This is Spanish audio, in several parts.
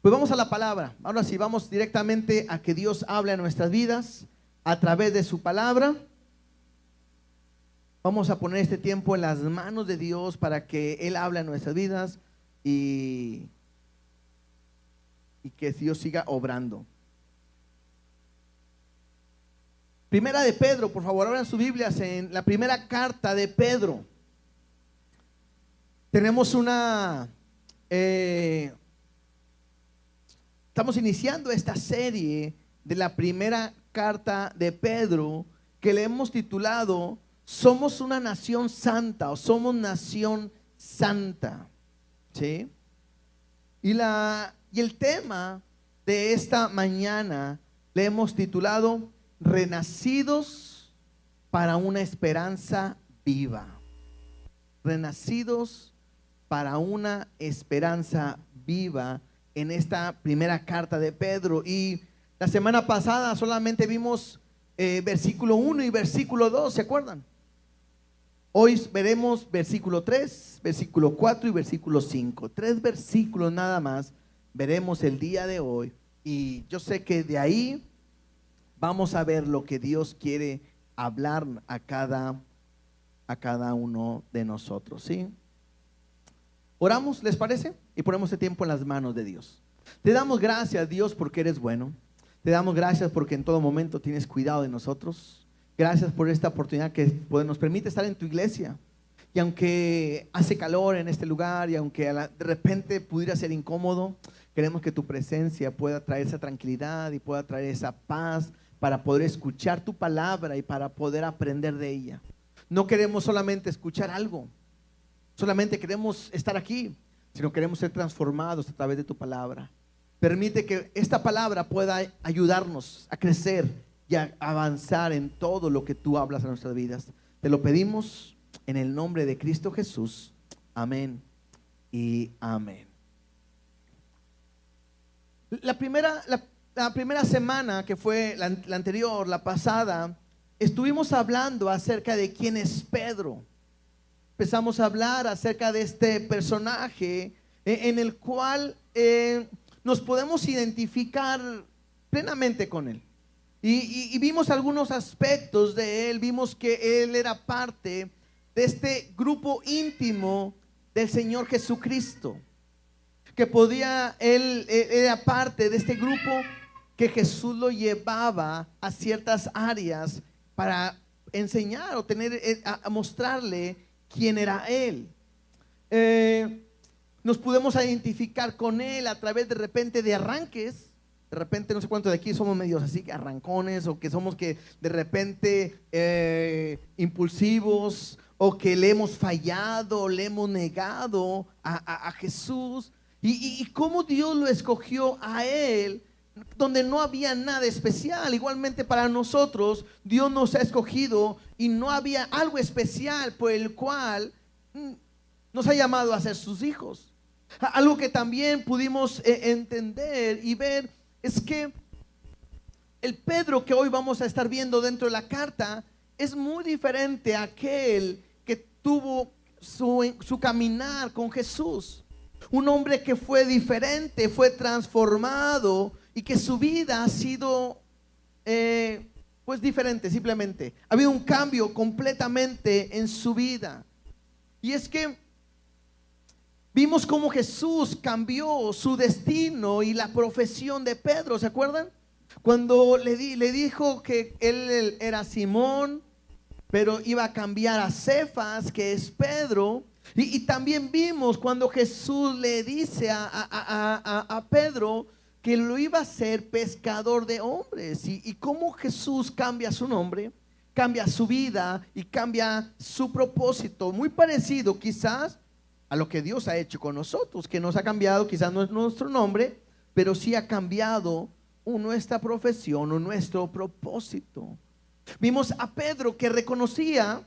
Pues vamos a la palabra. Ahora sí, vamos directamente a que Dios hable a nuestras vidas a través de su palabra. Vamos a poner este tiempo en las manos de Dios para que Él hable a nuestras vidas y que Dios siga obrando. Primera de Pedro, por favor, abran sus Biblias en la primera carta de Pedro. Tenemos estamos iniciando esta serie de la primera carta de Pedro que le hemos titulado Somos una nación santa o somos nación santa. ¿Sí? Y el tema de esta mañana le hemos titulado Renacidos para una esperanza viva. Renacidos para una esperanza viva en esta primera carta de Pedro. Y la semana pasada solamente vimos versículo 1 y versículo 2, ¿se acuerdan? Hoy veremos versículo 3, versículo 4 y versículo 5. 3 versículos nada más veremos el día de hoy. Y yo sé que de ahí vamos a ver lo que Dios quiere hablar a cada uno de nosotros, ¿sí? Oramos, ¿les parece? Y ponemos este tiempo en las manos de Dios. Te damos gracias, Dios, porque eres bueno. Te damos gracias porque en todo momento tienes cuidado de nosotros. Gracias por esta oportunidad que nos permite estar en tu iglesia. Y aunque hace calor en este lugar y aunque de repente pudiera ser incómodo, queremos que tu presencia pueda traer esa tranquilidad y pueda traer esa paz para poder escuchar tu palabra y para poder aprender de ella. No queremos solamente escuchar algo, solamente queremos estar aquí, sino queremos ser transformados a través de tu palabra. Permite que esta palabra pueda ayudarnos a crecer y a avanzar en todo lo que tú hablas a nuestras vidas. Te lo pedimos en el nombre de Cristo Jesús. Amén y amén. La primera semana, que fue la anterior, la pasada, estuvimos hablando acerca de quién es Pedro. Empezamos a hablar acerca de este personaje en el cual nos podemos identificar plenamente con él. Y vimos algunos aspectos de él. Vimos que él era parte de este grupo íntimo del Señor Jesucristo. Que él era parte de este grupo que Jesús lo llevaba a ciertas áreas para enseñar o a mostrarle quién era él. Nos podemos identificar con él a través de repente de arranques. De repente no sé cuántos de aquí somos medios así que arrancones, o que somos que de repente impulsivos, o que le hemos fallado, le hemos negado a Jesús. Y cómo Dios lo escogió a él donde no había nada especial. Igualmente para nosotros Dios nos ha escogido y no había algo especial por el cual nos ha llamado a ser sus hijos. Algo que también pudimos entender y ver es que el Pedro que hoy vamos a estar viendo dentro de la carta es muy diferente a aquel que tuvo su caminar con Jesús. Un hombre que fue diferente, fue transformado y que su vida ha sido pues diferente. Simplemente ha habido un cambio completamente en su vida. Y es que vimos cómo Jesús cambió su destino y la profesión de Pedro. ¿Se acuerdan? Cuando le dijo que él era Simón, pero iba a cambiar a Cefas, que es Pedro. Y también vimos cuando Jesús le dice a Pedro que lo iba a hacer pescador de hombres. Y cómo Jesús cambia su nombre, cambia su vida y cambia su propósito. Muy parecido quizás a lo que Dios ha hecho con nosotros, que nos ha cambiado quizás no es nuestro nombre, pero sí ha cambiado nuestra profesión o nuestro propósito. Vimos a Pedro que reconocía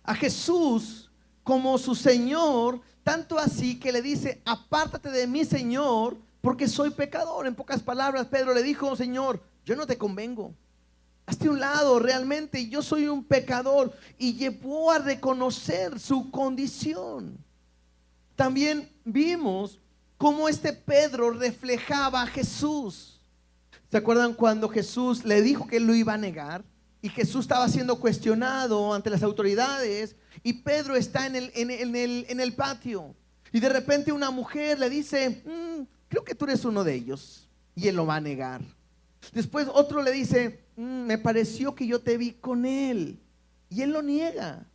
a Jesús como su Señor, tanto así que le dice: apártate de mí, Señor, porque soy pecador. En pocas palabras, Pedro le dijo: Señor, yo no te convengo, hazte a un lado, realmente yo soy un pecador. Y llevó a reconocer su condición. También vimos cómo este Pedro reflejaba a Jesús. ¿Se acuerdan cuando Jesús le dijo que él lo iba a negar? Y Jesús estaba siendo cuestionado ante las autoridades y Pedro está en el patio. Y de repente una mujer le dice, creo que tú eres uno de ellos. Y él lo va a negar. Después otro le dice, me pareció que yo te vi con él. Y él lo niega.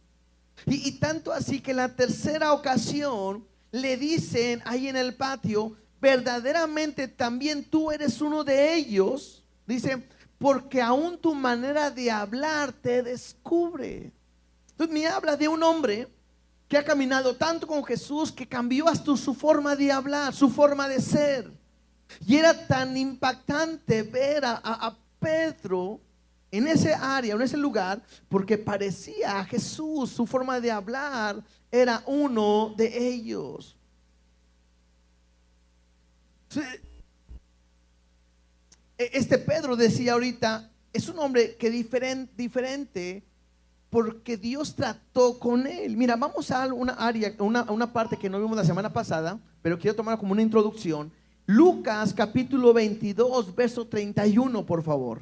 Y tanto así que en la tercera ocasión le dicen ahí en el patio, verdaderamente también tú eres uno de ellos. Dice, porque aún tu manera de hablar te descubre. Entonces me habla de un hombre que ha caminado tanto con Jesús que cambió hasta su forma de hablar, su forma de ser. Y era tan impactante ver a Pedro en ese área, en ese lugar, porque parecía a Jesús, su forma de hablar era uno de ellos. Este Pedro decía ahorita, es un hombre que diferente porque Dios trató con él. Mira, vamos a una área, una parte que no vimos la semana pasada, pero quiero tomar como una introducción. Lucas capítulo 22, verso 31, por favor.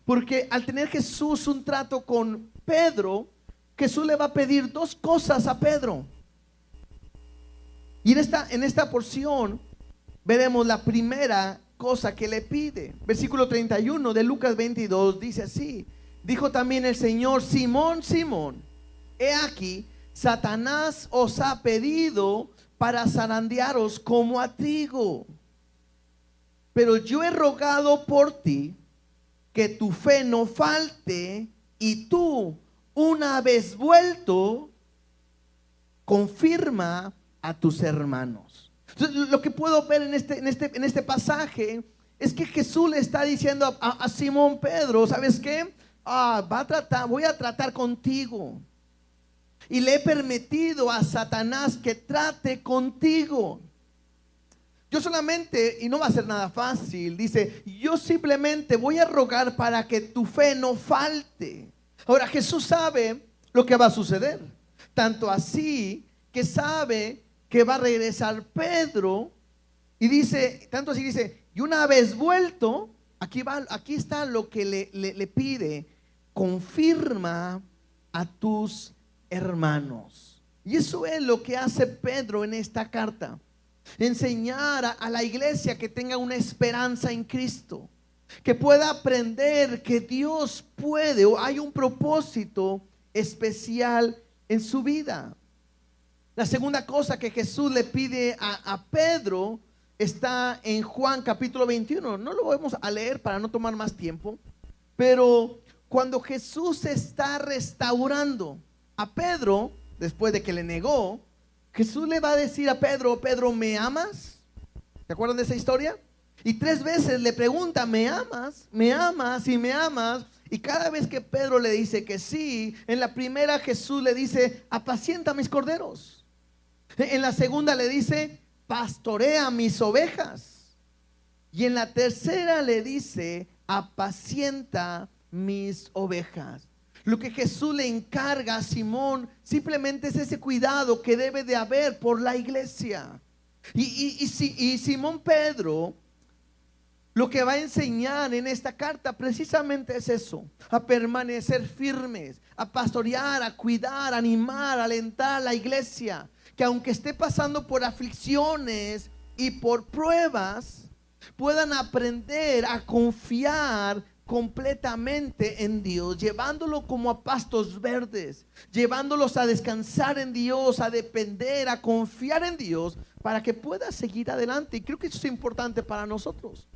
Porque al tener Jesús un trato con Pedro, Jesús le va a pedir dos cosas a Pedro. Y en esta porción veremos la primera cosa que le pide. Versículo 31 de Lucas 22 dice así: dijo también el Señor, Simón, Simón, he aquí, Satanás os ha pedido para zarandearos como a trigo. Pero yo he rogado por ti que tu fe no falte, y tú, una vez vuelto, confirma a tus hermanos. Entonces, lo que puedo ver en este pasaje es que Jesús le está diciendo a Simón Pedro, ¿sabes qué? Voy a tratar contigo. Y le he permitido a Satanás que trate contigo. Yo solamente, y no va a ser nada fácil, dice, yo simplemente voy a rogar para que tu fe no falte. Ahora, Jesús sabe lo que va a suceder. Tanto así que sabe que va a regresar Pedro. Y dice, tanto así dice, y una vez vuelto, aquí está lo que le pide: confirma a tus hermanos. Y eso es lo que hace Pedro en esta carta. Enseñar a la iglesia que tenga una esperanza en Cristo, que pueda aprender que Dios puede, o hay un propósito especial en su vida. La segunda cosa que Jesús le pide a Pedro está en Juan capítulo 21. No lo vamos a leer para no tomar más tiempo, pero cuando Jesús está restaurando a Pedro, después de que le negó, Jesús le va a decir a Pedro, Pedro, ¿me amas? ¿Se acuerdan de esa historia? Y 3 veces le pregunta, ¿me amas? ¿Me amas? Y me amas. Y cada vez que Pedro le dice que sí, en la primera Jesús le dice, apacienta mis corderos. En la segunda le dice, pastorea mis ovejas. Y en la tercera le dice, apacienta mis ovejas. Lo que Jesús le encarga a Simón simplemente es ese cuidado que debe de haber por la iglesia. Y Simón Pedro lo que va a enseñar en esta carta precisamente es eso: a permanecer firmes, a pastorear, a cuidar, a animar, a alentar a la iglesia, que aunque esté pasando por aflicciones y por pruebas, puedan aprender a confiar completamente en Dios, llevándolo como a pastos verdes, llevándolos a descansar en Dios, a depender, a confiar en Dios, para que pueda seguir adelante. Y creo que eso es importante para nosotros,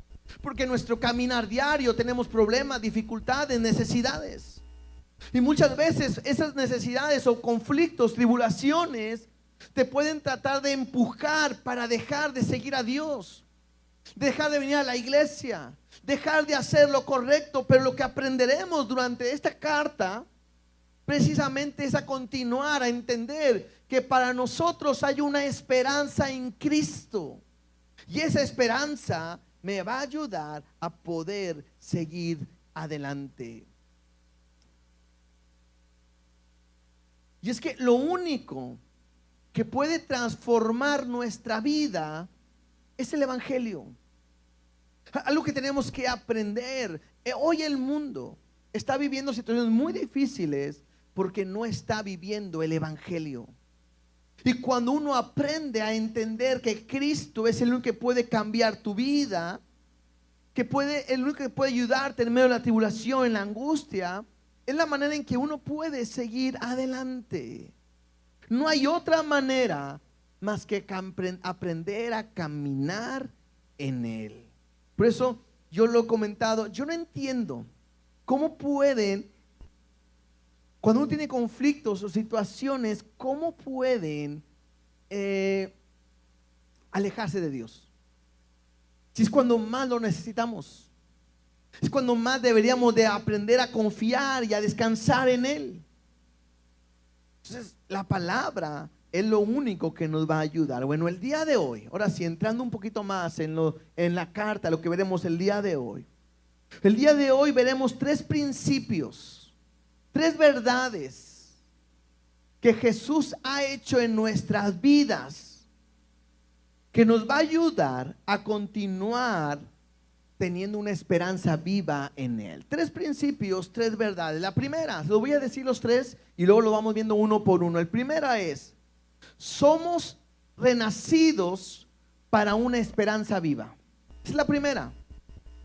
porque en nuestro caminar diario tenemos problemas, dificultades, necesidades, y muchas veces esas necesidades o conflictos, tribulaciones, te pueden tratar de empujar para dejar de seguir a Dios, dejar de venir a la iglesia, dejar de hacer lo correcto. Pero lo que aprenderemos durante esta carta precisamente es a continuar, a entender que para nosotros hay una esperanza en Cristo, y esa esperanza me va a ayudar a poder seguir adelante. Y es que lo único que puede transformar nuestra vida es el Evangelio. Algo que tenemos que aprender. Hoy el mundo está viviendo situaciones muy difíciles porque no está viviendo el Evangelio. Y cuando uno aprende a entender que Cristo es el único que puede cambiar tu vida, el único que puede ayudarte en medio de la tribulación, en la angustia, es la manera en que uno puede seguir adelante. No hay otra manera más que aprender a caminar en Él. Por eso yo lo he comentado, yo no entiendo cómo pueden, cuando uno tiene conflictos o situaciones, cómo pueden alejarse de Dios. Si es cuando más lo necesitamos, es cuando más deberíamos de aprender a confiar y a descansar en Él. Entonces la palabra es lo único que nos va a ayudar. Bueno, el día de hoy, ahora sí, entrando un poquito más en la carta, lo que veremos el día de hoy. El día de hoy veremos 3 principios, 3 verdades que Jesús ha hecho en nuestras vidas, que nos va a ayudar a continuar teniendo una esperanza viva en Él. 3 principios, 3 verdades. La primera, lo voy a decir los 3 y luego lo vamos viendo uno por uno. El primero es: somos renacidos para una esperanza viva. Esa es la primera.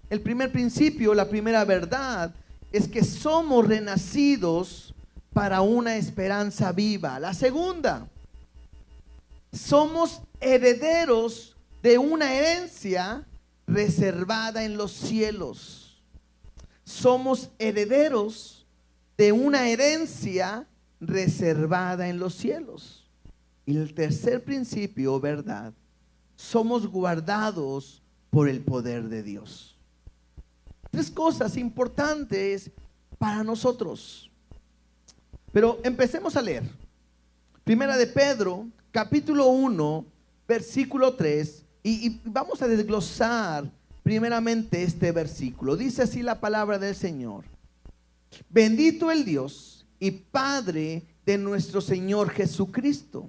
El primer principio, la primera verdad es que somos renacidos para una esperanza viva. La segunda, somos herederos de una herencia reservada en los cielos. Somos herederos de una herencia reservada en los cielos. Y el tercer principio, verdad, somos guardados por el poder de Dios. 3 cosas importantes para nosotros. Pero empecemos a leer. Primera de Pedro, capítulo 1, versículo 3. Y vamos a desglosar primeramente este versículo. Dice así la palabra del Señor: bendito el Dios y Padre de nuestro Señor Jesucristo,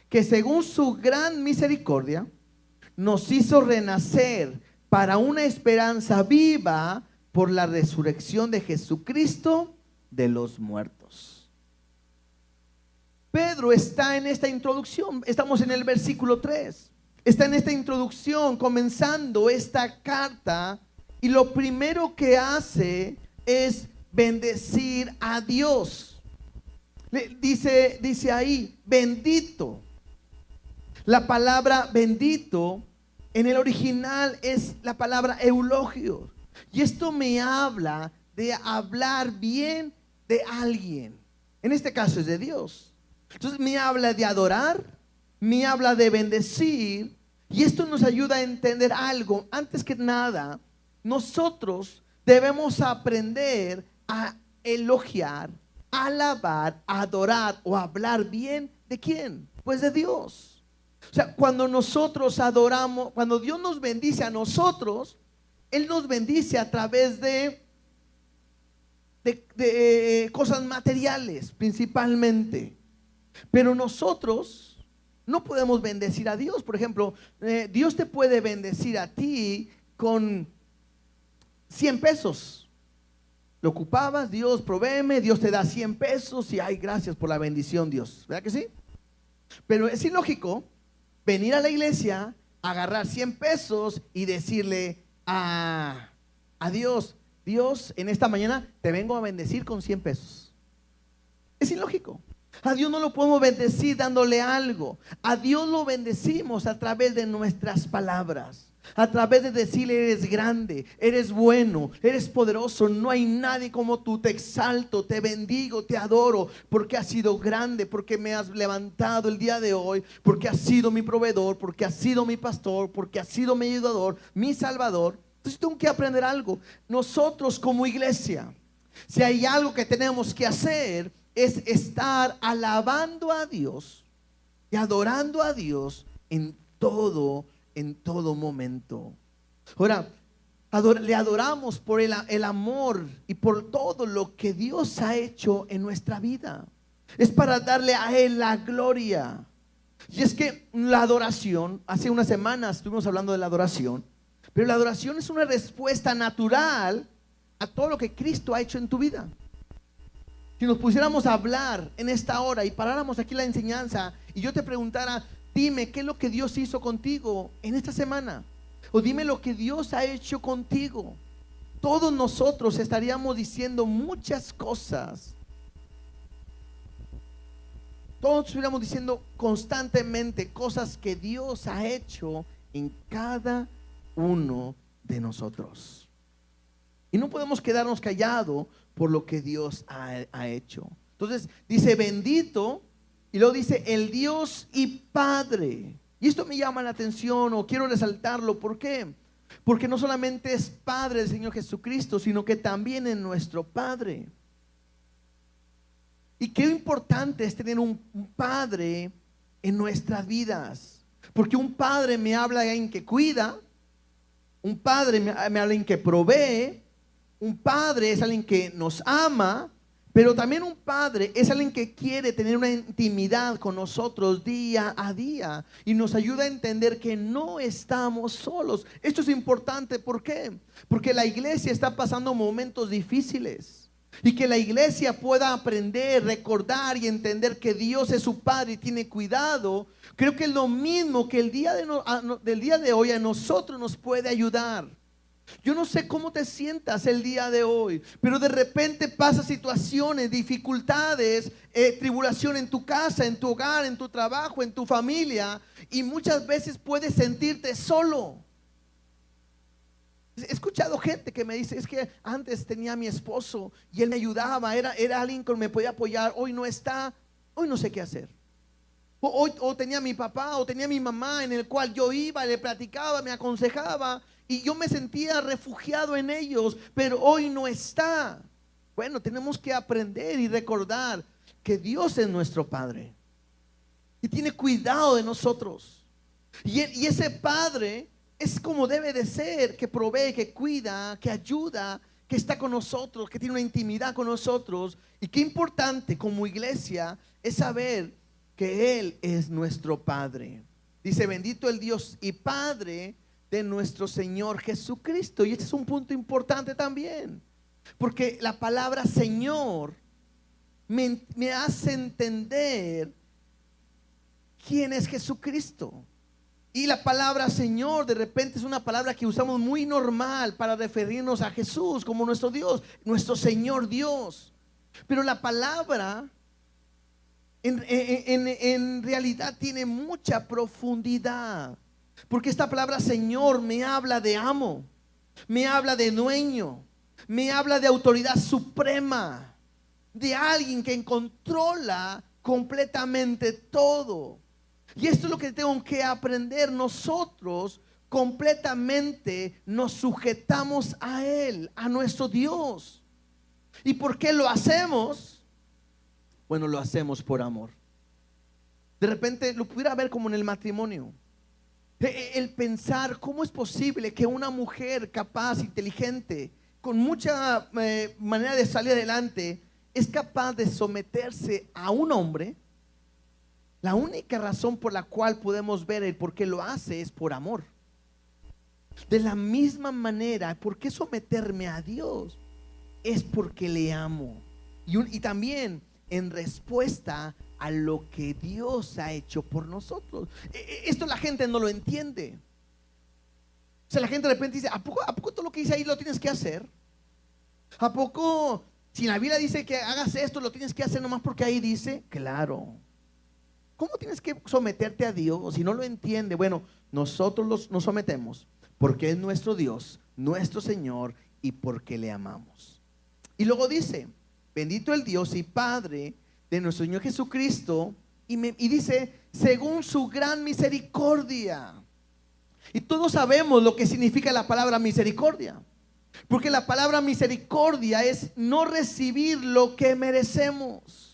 que según su gran misericordia nos hizo renacer para una esperanza viva por la resurrección de Jesucristo de los muertos. Pedro está en esta introducción, estamos en el versículo 3, está en esta introducción comenzando esta carta, y lo primero que hace es bendecir a Dios. Dice ahí, bendito. La palabra bendito en el original es la palabra eulogio. Y esto me habla de hablar bien de alguien. En este caso es de Dios. Entonces me habla de adorar, me habla de bendecir. Y esto nos ayuda a entender algo. Antes que nada, nosotros debemos aprender a elogiar, alabar, adorar o hablar bien ¿de quién? Pues de Dios. O sea, cuando nosotros adoramos, cuando Dios nos bendice a nosotros, Él nos bendice a través de cosas materiales principalmente. Pero nosotros no podemos bendecir a Dios. Por ejemplo, Dios te puede bendecir a ti con 100 pesos. Lo ocupabas, Dios provéeme, Dios te da 100 pesos y ay, gracias por la bendición, Dios. ¿Verdad que sí? Pero es ilógico venir a la iglesia, agarrar 100 pesos y decirle a Dios: Dios, en esta mañana te vengo a bendecir con 100 pesos. Es ilógico. A Dios no lo podemos bendecir dándole algo. A Dios lo bendecimos a través de nuestras palabras, a través de decirle: eres grande, eres bueno, eres poderoso, no hay nadie como tú, te exalto, te bendigo, te adoro, porque has sido grande, porque me has levantado el día de hoy, porque has sido mi proveedor, porque has sido mi pastor, porque has sido mi ayudador, mi salvador. Entonces tengo que aprender algo. Nosotros como iglesia, si hay algo que tenemos que hacer, es estar alabando a Dios y adorando a Dios en todo momento. Ahora, le adoramos por el amor y por todo lo que Dios ha hecho en nuestra vida. Es para darle a Él la gloria. Y es que la adoración, hace unas semanas estuvimos hablando de la adoración, pero la adoración es una respuesta natural a todo lo que Cristo ha hecho en tu vida. Si nos pusiéramos a hablar en esta hora y paráramos aquí la enseñanza y yo te preguntara, dime qué es lo que Dios hizo contigo en esta semana, o dime lo que Dios ha hecho contigo, todos nosotros estaríamos diciendo muchas cosas. Todos estuviéramos diciendo constantemente cosas que Dios ha hecho en cada uno de nosotros. Y no podemos quedarnos callados por lo que Dios ha hecho. Entonces dice bendito, y luego dice el Dios y Padre. Y esto me llama la atención, o quiero resaltarlo. ¿Por qué? Porque no solamente es Padre del Señor Jesucristo, sino que también es nuestro Padre. Y qué importante es tener un Padre en nuestras vidas. Porque un Padre me habla de alguien que cuida, un Padre me habla de alguien que provee, un Padre es alguien que nos ama, pero también un Padre es alguien que quiere tener una intimidad con nosotros día a día y nos ayuda a entender que no estamos solos. Esto es importante, ¿por qué? Porque la iglesia está pasando momentos difíciles y que la iglesia pueda aprender, recordar y entender que Dios es su Padre y tiene cuidado. Creo que es lo mismo que el día del día de hoy a nosotros nos puede ayudar. Yo no sé cómo te sientas el día de hoy, pero de repente pasan situaciones, dificultades, tribulación en tu casa, en tu hogar, en tu trabajo, en tu familia, y muchas veces puedes sentirte solo. He escuchado gente que me dice, es que antes tenía a mi esposo y él me ayudaba, era alguien que me podía apoyar, hoy no está, hoy no sé qué hacer. O tenía a mi papá o tenía a mi mamá en el cual yo iba, le platicaba, me aconsejaba y yo me sentía refugiado en ellos, pero hoy no está. Bueno, tenemos que aprender y recordar que Dios es nuestro Padre y tiene cuidado de nosotros. Y ese Padre es como debe de ser, que provee, que cuida, que ayuda, que está con nosotros, que tiene una intimidad con nosotros. Y qué importante como iglesia es saber que Él es nuestro Padre. Dice, bendito el Dios y Padre de nuestro Señor Jesucristo. Y este es un punto importante también, porque la palabra Señor me hace entender quién es Jesucristo. Y la palabra Señor de repente es una palabra que usamos muy normal para referirnos a Jesús como nuestro Dios, nuestro Señor Dios. Pero la palabra en realidad tiene mucha profundidad, porque esta palabra Señor me habla de amo, me habla de dueño, me habla de autoridad suprema, de alguien que controla completamente todo. Y esto es lo que tengo que aprender. Nosotros completamente nos sujetamos a Él, a nuestro Dios. ¿Y por qué lo hacemos? Bueno, lo hacemos por amor. De repente lo pudiera ver como en el matrimonio. El pensar cómo es posible que una mujer capaz, inteligente, con mucha manera de salir adelante, es capaz de someterse a un hombre. La única razón por la cual podemos ver el por qué lo hace es por amor. De la misma manera, ¿por qué someterme a Dios? Es porque le amo. Y también en respuesta a lo que Dios ha hecho por nosotros. Esto la gente no lo entiende. O sea, la gente de repente dice, ¿a poco todo lo que dice ahí lo tienes que hacer? ¿A poco si la Biblia dice que hagas esto, lo tienes que hacer nomás porque ahí dice? Claro. ¿Cómo tienes que someterte a Dios si no lo entiende? Bueno, nosotros nos sometemos porque es nuestro Dios, nuestro Señor, y porque le amamos. Y luego dice, bendito el Dios y Padre de nuestro Señor Jesucristo, y dice, según su gran misericordia. Y todos sabemos lo que significa la palabra misericordia, porque la palabra misericordia es no recibir lo que merecemos.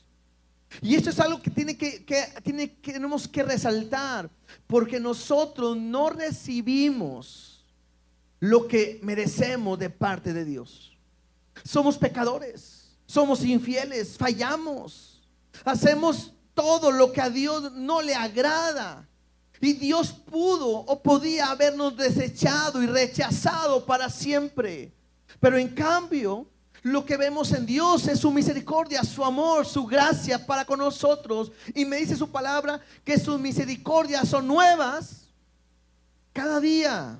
Y esto es algo que tenemos que resaltar, porque nosotros no recibimos lo que merecemos de parte de Dios. Somos pecadores, somos infieles, fallamos, hacemos todo lo que a Dios no le agrada. Y Dios pudo o podía habernos desechado y rechazado para siempre. Pero en cambio, lo que vemos en Dios es su misericordia, su amor, su gracia para con nosotros. Y me dice su palabra que sus misericordias son nuevas cada día.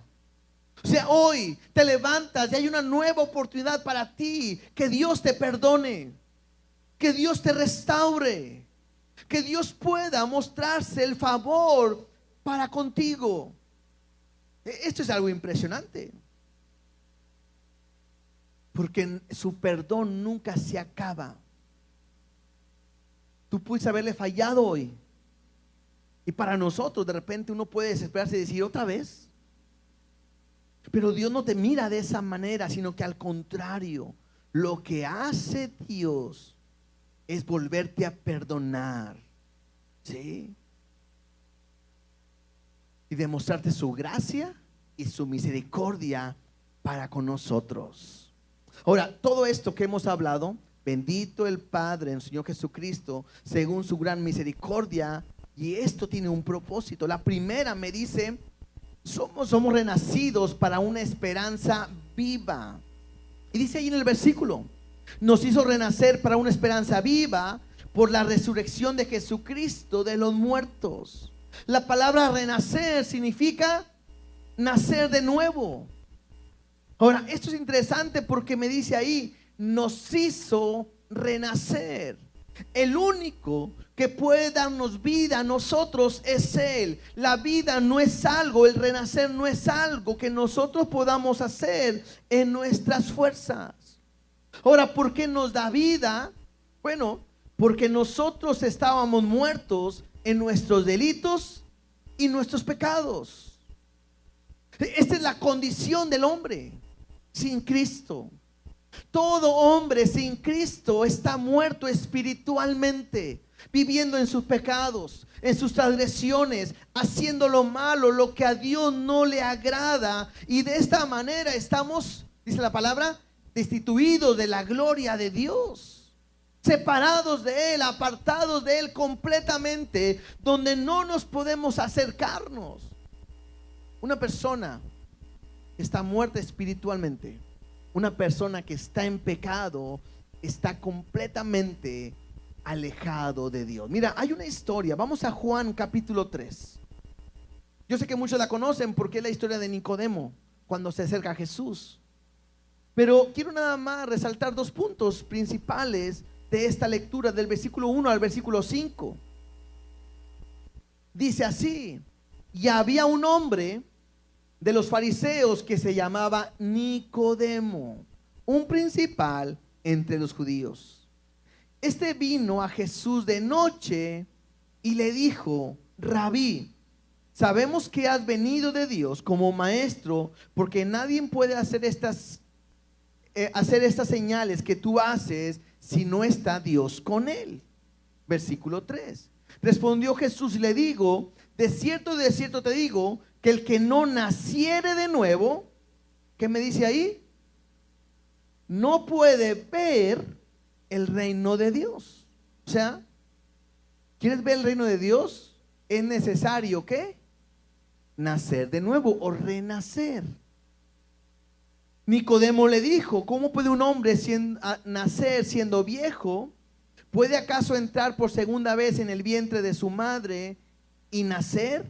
O sea, hoy te levantas y hay una nueva oportunidad para ti. Que Dios te perdone, que Dios te restaure, que Dios pueda mostrarse el favor para contigo. Esto es algo impresionante, porque su perdón nunca se acaba. Tú puedes haberle fallado hoy, y para nosotros de repente uno puede desesperarse y decir otra vez. Pero Dios no te mira de esa manera, sino que al contrario, lo que hace Dios es volverte a perdonar, ¿sí? Y demostrarte su gracia y su misericordia para con nosotros. Ahora, todo esto que hemos hablado, bendito el Padre en el Señor Jesucristo, según su gran misericordia, y esto tiene un propósito. La primera me dice, somos renacidos para una esperanza viva. Y dice ahí en el versículo, nos hizo renacer para una esperanza viva por la resurrección de Jesucristo de los muertos. La palabra renacer significa nacer de nuevo. Ahora, esto es interesante porque me dice ahí, nos hizo renacer. El único que puede darnos vida a nosotros es Él. La vida no es algo, el renacer no es algo que nosotros podamos hacer en nuestras fuerzas. Ahora, ¿por qué nos da vida? Bueno, porque nosotros estábamos muertos en nuestros delitos y nuestros pecados. Esta es la condición del hombre sin Cristo. Todo hombre sin Cristo está muerto espiritualmente, viviendo en sus pecados, en sus transgresiones, haciendo lo malo, lo que a Dios no le agrada. Y de esta manera estamos, dice la palabra, destituidos de la gloria de Dios, separados de Él, apartados de Él completamente, donde no nos podemos acercarnos. Una persona que está muerta espiritualmente, una persona que está en pecado, está completamente alejado de Dios. Mira, hay una historia. Vamos a Juan capítulo 3. Yo sé que muchos la conocen porque es la historia de Nicodemo cuando se acerca a Jesús. Pero quiero nada más resaltar dos puntos principales de esta lectura, del versículo 1 al versículo 5. Dice así: y había un hombre de los fariseos que se llamaba Nicodemo, un principal entre los judíos. Este vino a Jesús de noche y le dijo: Rabí, sabemos que has venido de Dios como maestro, porque nadie puede hacer estas señales que tú haces si no está Dios con él. Versículo 3. Respondió Jesús y le digo: de cierto te digo, que el que no naciere de nuevo, ¿qué me dice ahí? No puede ver el reino de Dios. O sea, ¿quieres ver el reino de Dios? Es necesario, ¿qué? Nacer de nuevo o renacer. Nicodemo le dijo: ¿cómo puede un hombre nacer siendo viejo? ¿Puede acaso entrar por segunda vez en el vientre de su madre y nacer?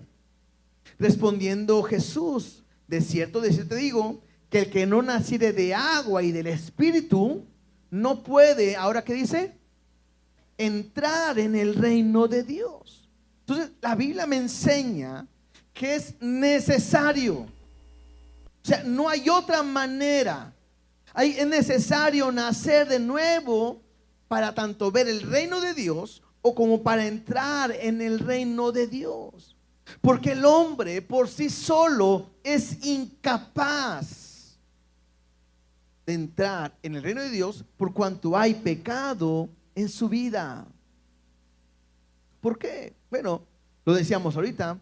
Respondiendo Jesús: de cierto te digo, que el que no naciere de agua y del Espíritu no puede, ¿ahora qué dice? Entrar en el reino de Dios. Entonces la Biblia me enseña que es necesario. O sea, no hay otra manera. Es necesario nacer de nuevo para tanto ver el reino de Dios o como para entrar en el reino de Dios. Porque el hombre por sí solo es incapaz de entrar en el reino de Dios por cuanto hay pecado en su vida. ¿Por qué? Bueno, lo decíamos ahorita,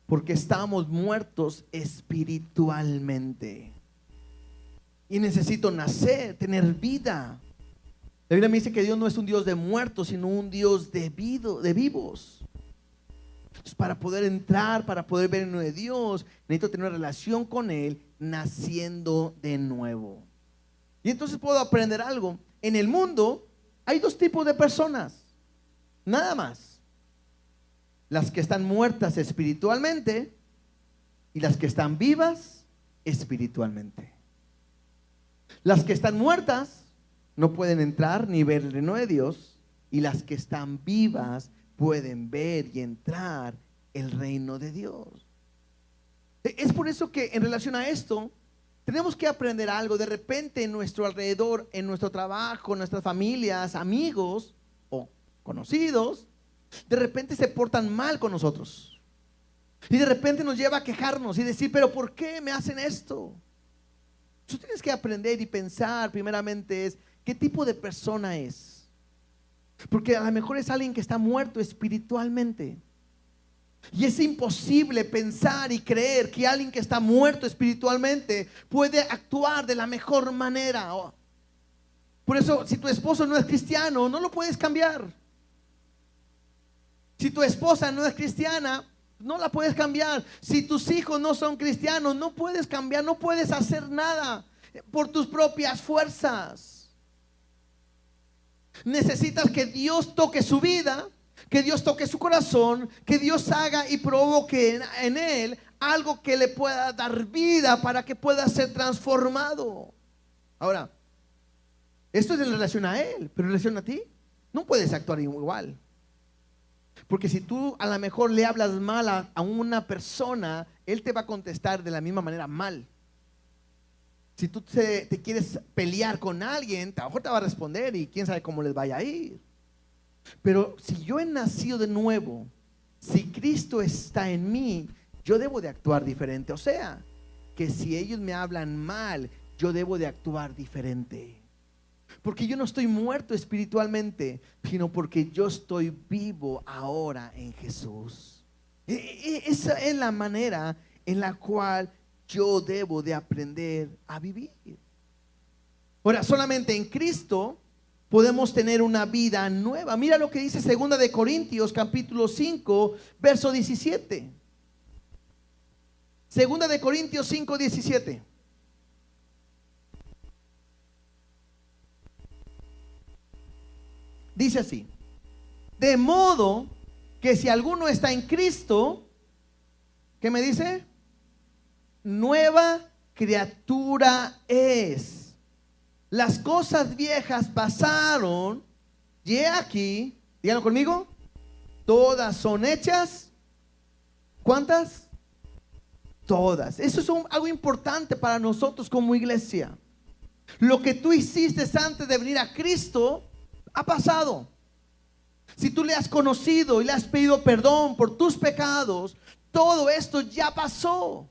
porque estamos muertos espiritualmente. Y necesito nacer, tener vida. La Biblia me dice que Dios no es un Dios de muertos, sino un Dios de vivos. Entonces, para poder entrar, para poder ver el reino de Dios, necesito tener una relación con Él, naciendo de nuevo. Y entonces puedo aprender algo. En el mundo hay dos tipos de personas, nada más: las que están muertas espiritualmente y las que están vivas espiritualmente. Las que están muertas no pueden entrar ni ver el reino de Dios, y las que están vivas pueden ver y entrar el reino de Dios. Es por eso que en relación a esto tenemos que aprender algo. De repente en nuestro alrededor, en nuestro trabajo, en nuestras familias, amigos o conocidos, de repente se portan mal con nosotros, y de repente nos lleva a quejarnos y decir: pero ¿por qué me hacen esto? Tú tienes que aprender y pensar primeramente es qué tipo de persona es, porque a lo mejor es alguien que está muerto espiritualmente, y es imposible pensar y creer que alguien que está muerto espiritualmente puede actuar de la mejor manera. Por eso, si tu esposo no es cristiano, no lo puedes cambiar. Si tu esposa no es cristiana, no la puedes cambiar. Si tus hijos no son cristianos, no puedes cambiar, no puedes hacer nada por tus propias fuerzas. Necesitas que Dios toque su vida, que Dios toque su corazón, que Dios haga y provoque en él algo que le pueda dar vida para que pueda ser transformado. Ahora, esto es en relación a él, pero en relación a ti, no puedes actuar igual. Porque si tú a lo mejor le hablas mal a una persona, él te va a contestar de la misma manera mal. Si tú te quieres pelear con alguien, a lo mejor te va a responder y quién sabe cómo les vaya a ir. Pero si yo he nacido de nuevo, si Cristo está en mí, yo debo de actuar diferente. O sea, que si ellos me hablan mal, yo debo de actuar diferente. Porque yo no estoy muerto espiritualmente, sino porque yo estoy vivo ahora en Jesús. Esa es la manera en la cual yo debo de aprender a vivir. Ahora, solamente en Cristo podemos tener una vida nueva. Mira lo que dice 2 de Corintios capítulo 5 verso 17. 2 de Corintios 5, 17. Dice así: de modo que si alguno está en Cristo, ¿qué me dice? Nueva criatura es. Las cosas viejas pasaron, y he aquí, díganlo conmigo, todas son hechas. ¿Cuántas? Todas. Eso es algo importante para nosotros como iglesia. Lo que tú hiciste antes de venir a Cristo ha pasado. Si tú le has conocido y le has pedido perdón por tus pecados, todo esto ya pasó.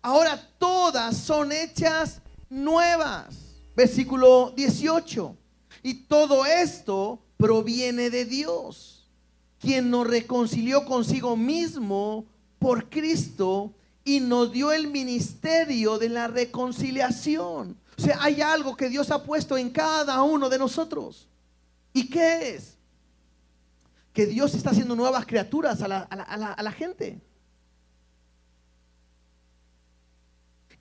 Ahora todas son hechas nuevas. Versículo 18. Y todo esto proviene de Dios, quien nos reconcilió consigo mismo por Cristo y nos dio el ministerio de la reconciliación. O sea, hay algo que Dios ha puesto en cada uno de nosotros. ¿Y qué es? Que Dios está haciendo nuevas criaturas a la gente.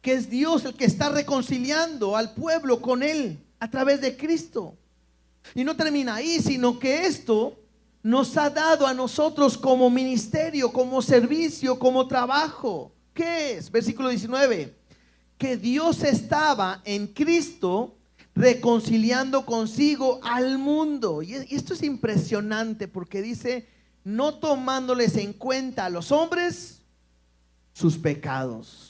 Que es Dios el que está reconciliando al pueblo con Él a través de Cristo. Y no termina ahí, sino que esto nos ha dado a nosotros como ministerio, como servicio, como trabajo. ¿Qué es? Versículo 19. Que Dios estaba en Cristo reconciliando consigo al mundo. Y esto es impresionante porque dice: no tomándoles en cuenta a los hombres sus pecados.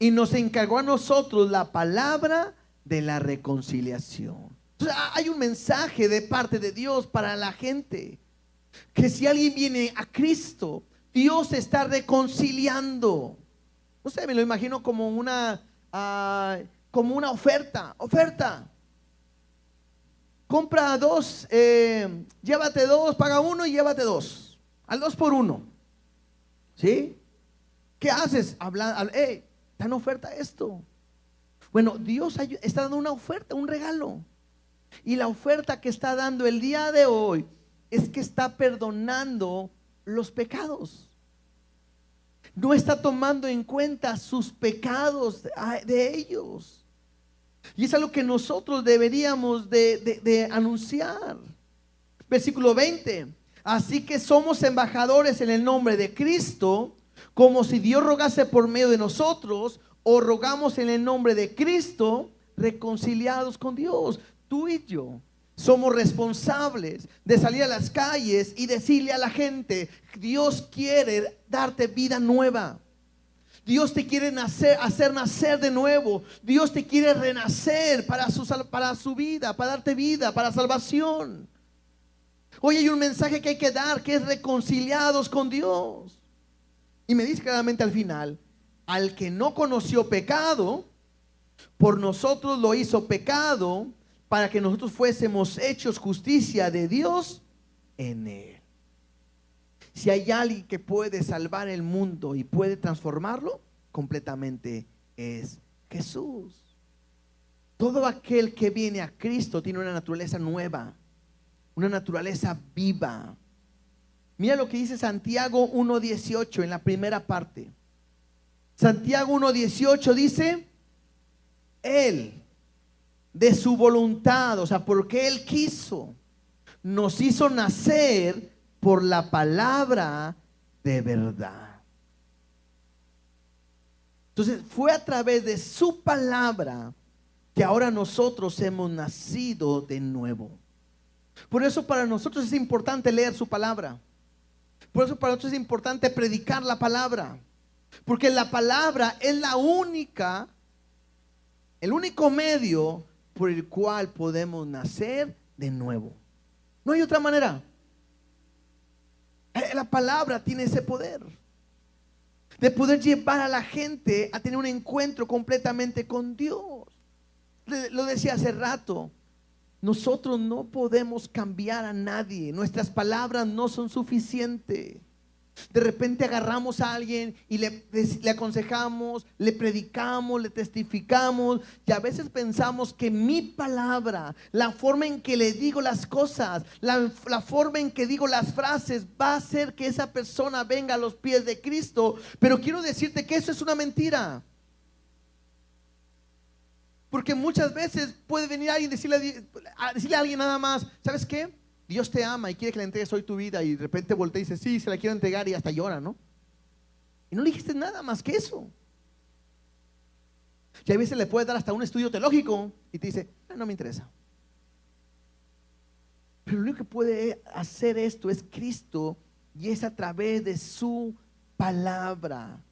Y nos encargó a nosotros la palabra de la reconciliación. Entonces, hay un mensaje de parte de Dios para la gente, que si alguien viene a Cristo, Dios está reconciliando. No sé, me lo imagino como una oferta. Compra dos, llévate dos, paga uno y llévate dos. Al 2 por 1. ¿Sí? ¿Qué haces? Está en oferta esto. Bueno, Dios está dando una oferta, un regalo. Y la oferta que está dando el día de hoy es que está perdonando los pecados. No está tomando en cuenta sus pecados de ellos. Y es algo que nosotros deberíamos de anunciar. Versículo 20. Así que somos embajadores en el nombre de Cristo, como si Dios rogase por medio de nosotros, o rogamos en el nombre de Cristo, reconciliados con Dios. Tú y yo somos responsables de salir a las calles y decirle a la gente: Dios quiere darte vida nueva. Dios te quiere hacer nacer de nuevo. Dios te quiere renacer para su vida, para darte vida, para salvación. Hoy hay un mensaje que hay que dar, que es reconciliados con Dios. Y me dice claramente al final: al que no conoció pecado, por nosotros lo hizo pecado, para que nosotros fuésemos hechos justicia de Dios en él. Si hay alguien que puede salvar el mundo y puede transformarlo completamente, es Jesús. Todo aquel que viene a Cristo tiene una naturaleza nueva, una naturaleza viva. Mira lo que dice Santiago 1:18 en la primera parte. Santiago 1:18 dice: Él, de su voluntad, o sea, porque Él quiso, nos hizo nacer por la palabra de verdad. Entonces fue a través de su palabra que ahora nosotros hemos nacido de nuevo. Por eso para nosotros es importante leer su palabra. Por eso para nosotros es importante predicar la palabra. Porque la palabra es el único medio por el cual podemos nacer de nuevo. No hay otra manera. La palabra tiene ese poder de poder llevar a la gente a tener un encuentro completamente con Dios. Lo decía hace rato, nosotros no podemos cambiar a nadie. Nuestras palabras no son suficientes. De repente agarramos a alguien y le aconsejamos, le predicamos, le testificamos, y a veces pensamos que mi palabra, la forma en que le digo las cosas, la forma en que digo las frases, va a hacer que esa persona venga a los pies de Cristo. Pero quiero decirte que eso es una mentira. Porque muchas veces puede venir alguien y decirle a alguien nada más: ¿sabes qué? Dios te ama y quiere que le entregues hoy tu vida. Y de repente voltea y dice: sí, se la quiero entregar, y hasta llora, ¿no? Y no le dijiste nada más que eso. Y a veces le puedes dar hasta un estudio teológico y te dice: no me interesa. Pero lo único que puede hacer esto es Cristo, y es a través de su palabra.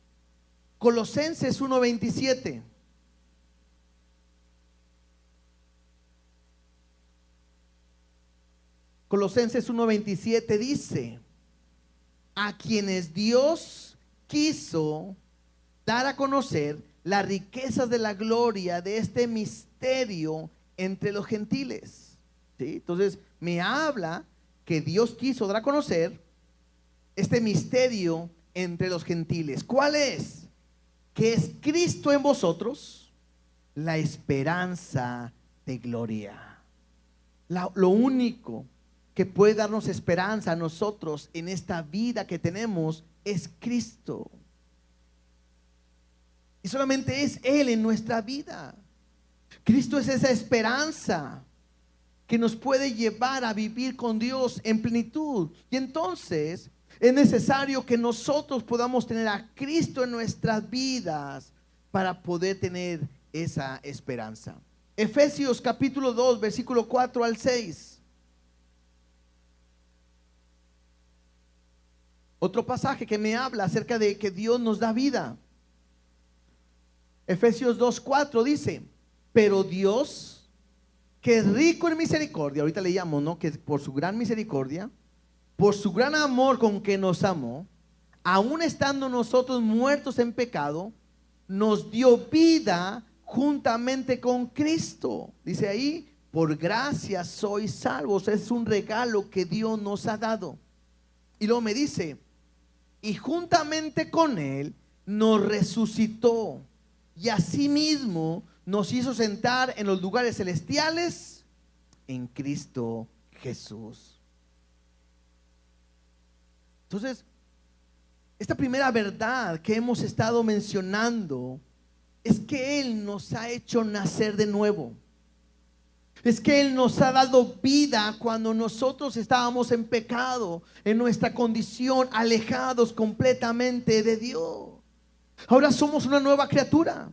Colosenses 1:27. Colosenses 1:27 dice: a quienes Dios quiso dar a conocer las riquezas de la gloria de este misterio entre los gentiles. ¿Sí? Entonces me habla que Dios quiso dar a conocer este misterio entre los gentiles. ¿Cuál es? Que es Cristo en vosotros, la esperanza de gloria. Lo único que puede darnos esperanza a nosotros en esta vida que tenemos es Cristo. Y solamente es Él en nuestra vida. Cristo es esa esperanza que nos puede llevar a vivir con Dios en plenitud. Y entonces es necesario que nosotros podamos tener a Cristo en nuestras vidas para poder tener esa esperanza. Efesios capítulo 2, versículo 4 al 6. Otro pasaje que me habla acerca de que Dios nos da vida. Efesios 2:4 dice: pero Dios, que es rico en misericordia, ahorita le llamo, ¿no? Que por su gran misericordia, por su gran amor con que nos amó, aun estando nosotros muertos en pecado, nos dio vida juntamente con Cristo. Dice ahí: por gracia sois salvos. Es un regalo que Dios nos ha dado. Y luego me dice: y juntamente con Él nos resucitó, y asimismo nos hizo sentar en los lugares celestiales en Cristo Jesús. Entonces, esta primera verdad que hemos estado mencionando es que Él nos ha hecho nacer de nuevo. Es que Él nos ha dado vida cuando nosotros estábamos en pecado, en nuestra condición, alejados completamente de Dios. Ahora somos una nueva criatura.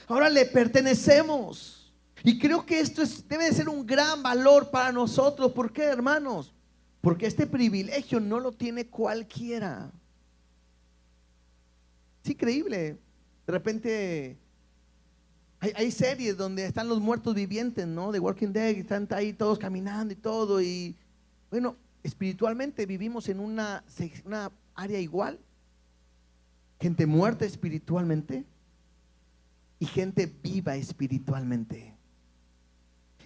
Ahora le pertenecemos. Y creo que esto debe de ser un gran valor para nosotros. ¿Por qué, hermanos? Porque este privilegio no lo tiene cualquiera. Es increíble. De repente hay series donde están los muertos vivientes, ¿no? De Walking Dead, y están ahí todos caminando y todo. Y bueno, espiritualmente vivimos en una área igual. Gente muerta espiritualmente y gente viva espiritualmente.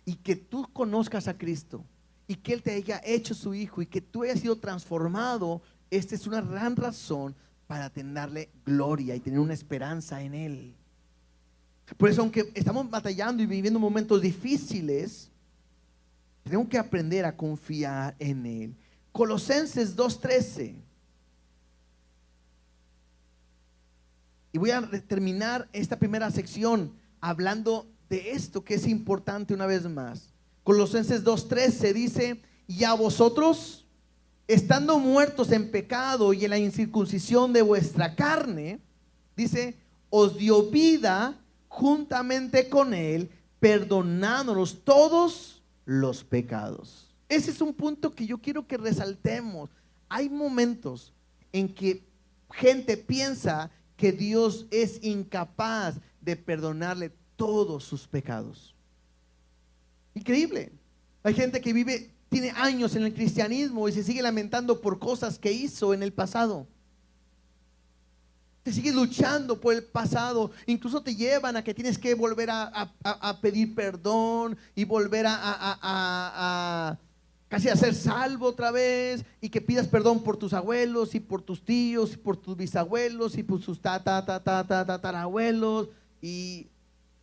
Y que tú conozcas a Cristo y que Él te haya hecho su hijo y que tú hayas sido transformado, esta es una gran razón para tenerle gloria y tener una esperanza en Él. Por eso, aunque estamos batallando y viviendo momentos difíciles, tenemos que aprender a confiar en Él. Colosenses 2:13. Y voy a terminar esta primera sección hablando de esto que es importante una vez más. Colosenses 2:13 dice: y a vosotros, estando muertos en pecado y en la incircuncisión de vuestra carne, dice, os dio vida juntamente con Él, perdonándonos todos los pecados. Ese es un punto que yo quiero que resaltemos. Hay momentos en que gente piensa que Dios es incapaz de perdonarle todos sus pecados. Increíble. Hay gente que tiene años en el cristianismo y se sigue lamentando por cosas que hizo en el pasado. Te sigues luchando por el pasado. Incluso te llevan a que tienes que volver a pedir perdón y volver a casi a ser salvo otra vez, y que pidas perdón por tus abuelos y por tus tíos y por tus bisabuelos y por sus tatarabuelos. Y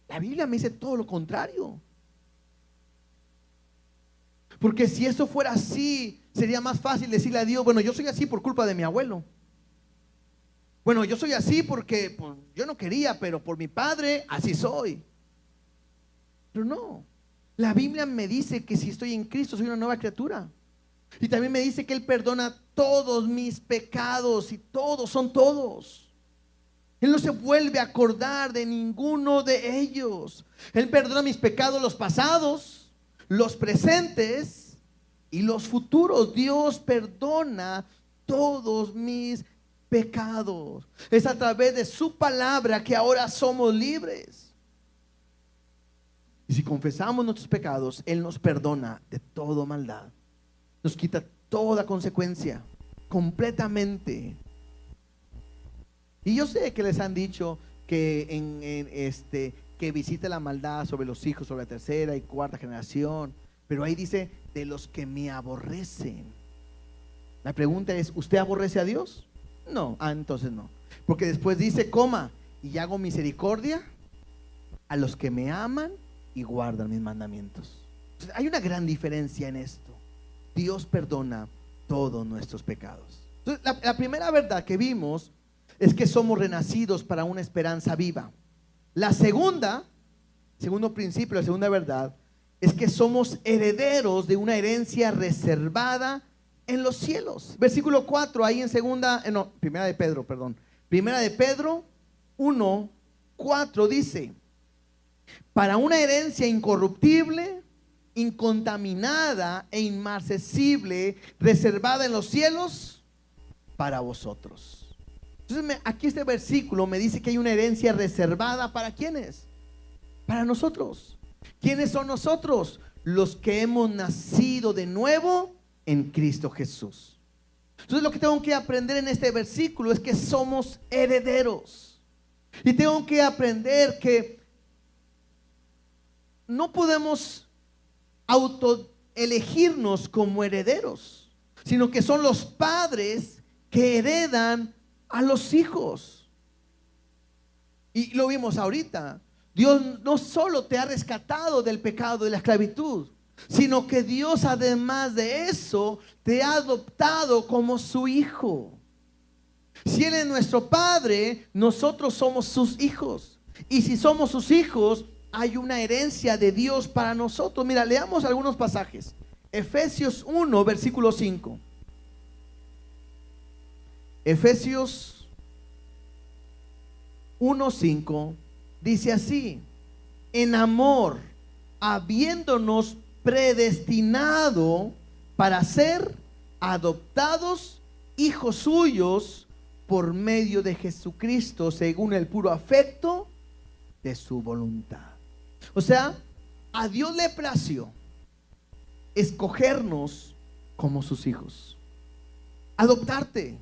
la Biblia me dice todo lo contrario. Porque si eso fuera así, sería más fácil decirle a Dios: bueno, yo soy así por culpa de mi abuelo. Bueno, yo soy así porque pues, yo no quería, pero por mi padre así soy. Pero no, la Biblia me dice que si estoy en Cristo soy una nueva criatura. Y también me dice que Él perdona todos mis pecados, y todos son todos. Él no se vuelve a acordar de ninguno de ellos. Él perdona mis pecados, los pasados, los presentes y los futuros. Dios perdona todos mis pecados. Es a través de su palabra que ahora somos libres. Y si confesamos nuestros pecados, Él nos perdona de toda maldad. Nos quita toda consecuencia completamente. Y yo sé que les han dicho que que visite la maldad sobre los hijos, sobre la tercera y cuarta generación. Pero ahí dice: de los que me aborrecen. La pregunta es: ¿usted aborrece a Dios? No, entonces no. Porque después dice, y hago misericordia a los que me aman y guardan mis mandamientos. Entonces, hay una gran diferencia en esto. Dios perdona todos nuestros pecados. Entonces, la primera verdad que vimos es que somos renacidos para una esperanza viva. La segundo principio, la segunda verdad, es que somos herederos de una herencia reservada en los cielos. Versículo 4, ahí en Primera de Pedro 1:4 dice: para una herencia incorruptible, incontaminada e inmarcesible, reservada en los cielos para vosotros. Entonces aquí este versículo me dice que hay una herencia reservada. ¿Para quiénes? Para nosotros. ¿Quiénes son nosotros? Los que hemos nacido de nuevo en Cristo Jesús. Entonces lo que tengo que aprender en este versículo es que somos herederos. Y tengo que aprender que no podemos autoelegirnos como herederos, sino que son los padres que heredan a los hijos. Y lo vimos ahorita. Dios no solo te ha rescatado del pecado, de la esclavitud, sino que Dios, además de eso, te ha adoptado como su hijo. Si Él es nuestro Padre, nosotros somos sus hijos. Y si somos sus hijos, hay una herencia de Dios para nosotros. Mira, leamos algunos pasajes. Efesios 1, versículo 5. Efesios 1:5 dice así: en amor, habiéndonos predestinado para ser adoptados hijos suyos por medio de Jesucristo, según el puro afecto de su voluntad. O sea, a Dios le plació escogernos como sus hijos, adoptarte.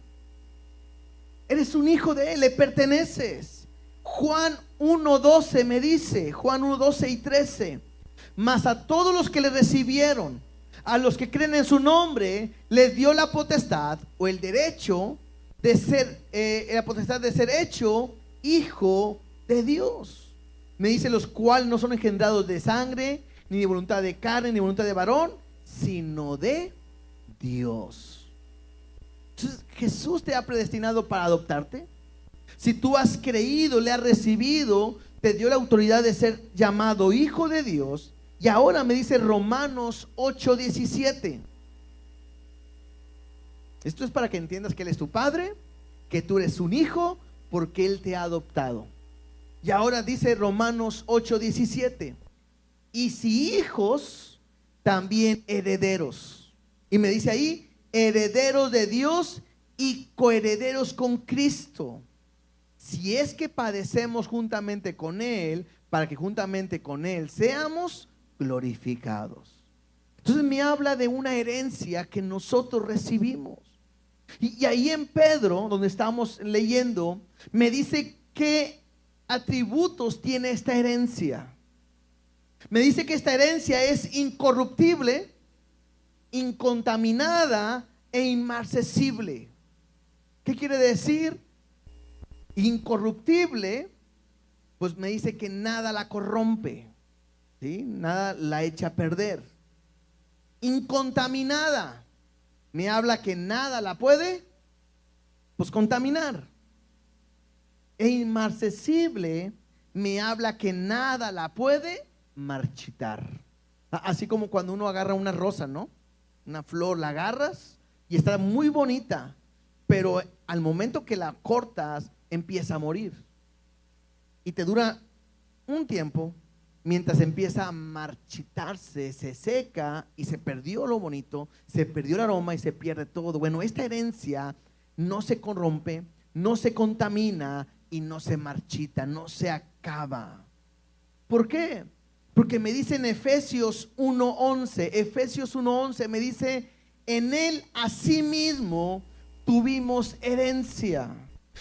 Eres un hijo de Él, le perteneces. Juan 1:12 me dice, Juan 1:12 y 13: mas a todos los que le recibieron, a los que creen en su nombre, les dio la potestad o el derecho de ser, la potestad de ser hecho hijo de Dios. Me dice: los cuales no son engendrados de sangre, ni de voluntad de carne, ni de voluntad de varón, sino de Dios. Entonces, Jesús te ha predestinado para adoptarte. Si tú has creído, le has recibido, te dio la autoridad de ser llamado hijo de Dios. Y ahora me dice Romanos 8:17. Esto es para que entiendas que Él es tu Padre, que tú eres un hijo, porque Él te ha adoptado. Y ahora dice Romanos 8:17: y si hijos, también herederos. Y me dice ahí: herederos de Dios y coherederos con Cristo, si es que padecemos juntamente con Él, para que juntamente con Él seamos glorificados. Entonces me habla de una herencia que nosotros recibimos. Y ahí en Pedro, donde estamos leyendo, me dice qué atributos tiene esta herencia. Me dice que esta herencia es incorruptible, incontaminada e inmarcesible. ¿Qué quiere decir? Incorruptible, pues me dice que nada la corrompe, ¿sí? Nada la echa a perder. Incontaminada, me habla que nada la puede, pues, contaminar. E inmarcesible, me habla que nada la puede marchitar. Así como cuando uno agarra una rosa, ¿no? Una flor, la agarras y está muy bonita, pero al momento que la cortas, empieza a morir. Y te dura un tiempo, mientras empieza a marchitarse, se seca y se perdió lo bonito, se perdió el aroma y se pierde todo. Bueno, esta herencia no se corrompe, no se contamina y no se marchita, no se acaba. ¿Por qué? Porque me dice en Efesios 1:11 me dice: en Él asimismo tuvimos herencia.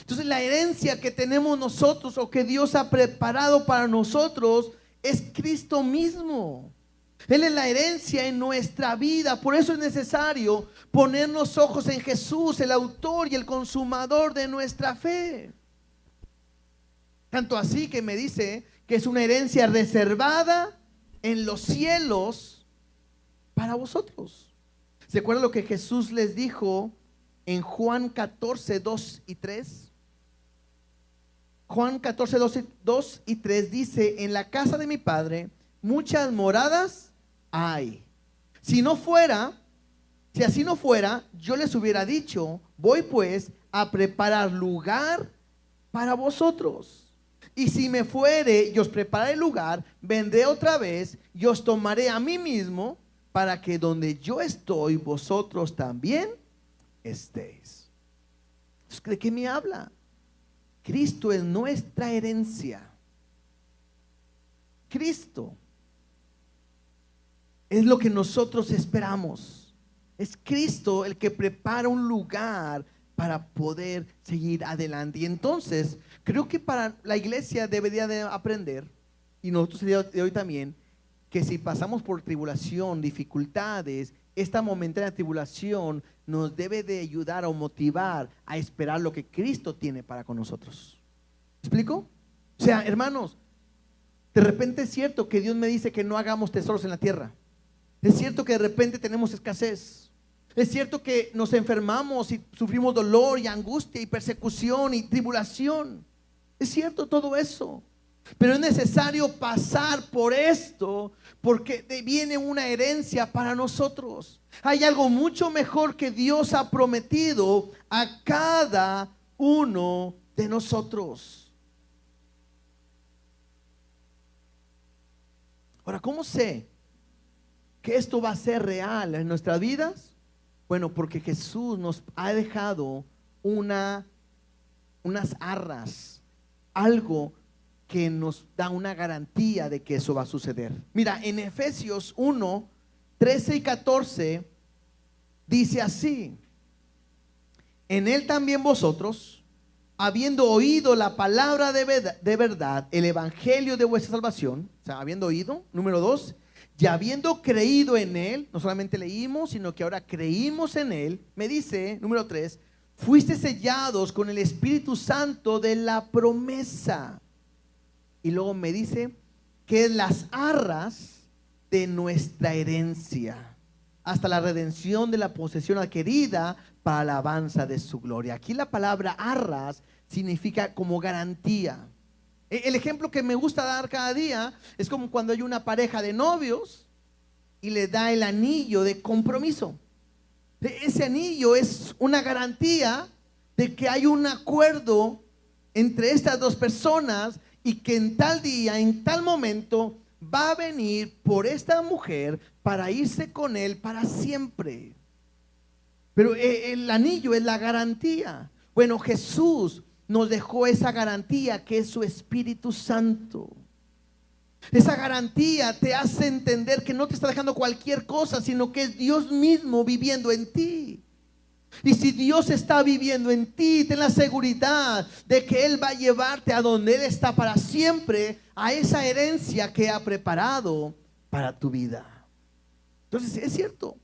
Entonces la herencia que tenemos nosotros, o que Dios ha preparado para nosotros, es Cristo mismo. Él es la herencia en nuestra vida. Por eso es necesario poner los ojos en Jesús, el autor y el consumador de nuestra fe. Tanto así que me dice que es una herencia reservada en los cielos para vosotros. ¿Se acuerdan lo que Jesús les dijo en Juan 14:2-3? Juan 14:2-3 dice: en la casa de mi Padre muchas moradas hay. Si así no fuera, yo les hubiera dicho: voy pues a preparar lugar para vosotros. Y si me fuere y os prepararé lugar, vendré otra vez y os tomaré a mí mismo, para que donde yo estoy, vosotros también estéis. Entonces, ¿de qué me habla? Cristo es nuestra herencia. Cristo es lo que nosotros esperamos. Es Cristo el que prepara un lugar para poder seguir adelante. Y entonces creo que para la iglesia debería de aprender, y nosotros el día de hoy también, que si pasamos por tribulación, dificultades, esta momentánea tribulación nos debe de ayudar o motivar a esperar lo que Cristo tiene para con nosotros. ¿Me explico? O sea, hermanos, de repente es cierto que Dios me dice que no hagamos tesoros en la tierra. Es cierto que de repente tenemos escasez. Es cierto que nos enfermamos y sufrimos dolor y angustia y persecución y tribulación. Es cierto todo eso. Pero es necesario pasar por esto porque viene una herencia para nosotros. Hay algo mucho mejor que Dios ha prometido a cada uno de nosotros. Ahora, ¿cómo sé que esto va a ser real en nuestras vidas? Bueno, porque Jesús nos ha dejado unas arras, algo que nos da una garantía de que eso va a suceder. Mira, en Efesios 1, 13 y 14 dice así: en él también vosotros, habiendo oído la palabra de verdad, el evangelio de vuestra salvación, o sea, habiendo oído, número 2, y habiendo creído en él, no solamente leímos, sino que ahora creímos en él, me dice, número 3, fuiste sellados con el Espíritu Santo de la promesa. Y luego me dice que las arras de nuestra herencia, hasta la redención de la posesión adquirida para la alabanza de su gloria. Aquí la palabra arras significa como garantía. El ejemplo que me gusta dar cada día es como cuando hay una pareja de novios y le da el anillo de compromiso. Ese anillo es una garantía de que hay un acuerdo entre estas dos personas y que en tal día, en tal momento, va a venir por esta mujer para irse con él para siempre. Pero el anillo es la garantía. Bueno, Jesús nos dejó esa garantía que es su Espíritu Santo. Esa garantía te hace entender que no te está dejando cualquier cosa, sino que es Dios mismo viviendo en ti. Y si Dios está viviendo en ti, ten la seguridad de que Él va a llevarte a donde Él está para siempre, a esa herencia que ha preparado para tu vida. Entonces es cierto,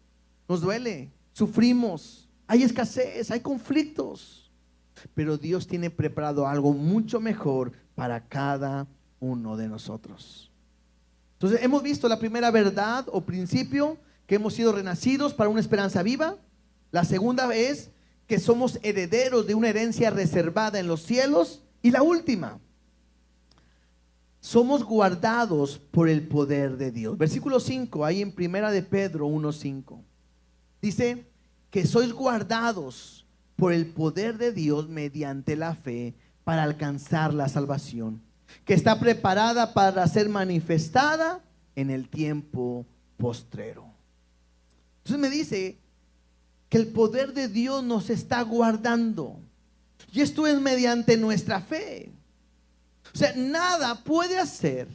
nos duele, sufrimos, hay escasez, hay conflictos, pero Dios tiene preparado algo mucho mejor para cada uno de nosotros. Entonces hemos visto la primera verdad o principio, que hemos sido renacidos para una esperanza viva. La segunda es que somos herederos de una herencia reservada en los cielos. Y la última, somos guardados por el poder de Dios. Versículo 5, ahí en primera de Pedro 1:5. Dice que sois guardados por el poder de Dios mediante la fe para alcanzar la salvación, que está preparada para ser manifestada en el tiempo postrero. Entonces me dice que el poder de Dios nos está guardando. Y esto es mediante nuestra fe. O sea, nada puede hacer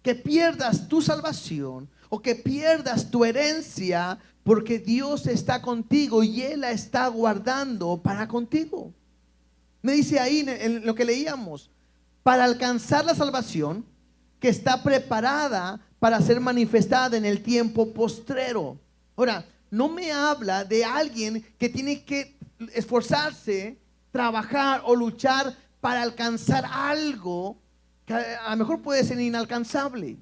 que pierdas tu salvación o que pierdas tu herencia, porque Dios está contigo y Él la está guardando para contigo. Me dice ahí en lo que leíamos, para alcanzar la salvación que está preparada para ser manifestada en el tiempo postrero. Ahora, no me habla de alguien que tiene que esforzarse, trabajar o luchar para alcanzar algo que a lo mejor puede ser inalcanzable,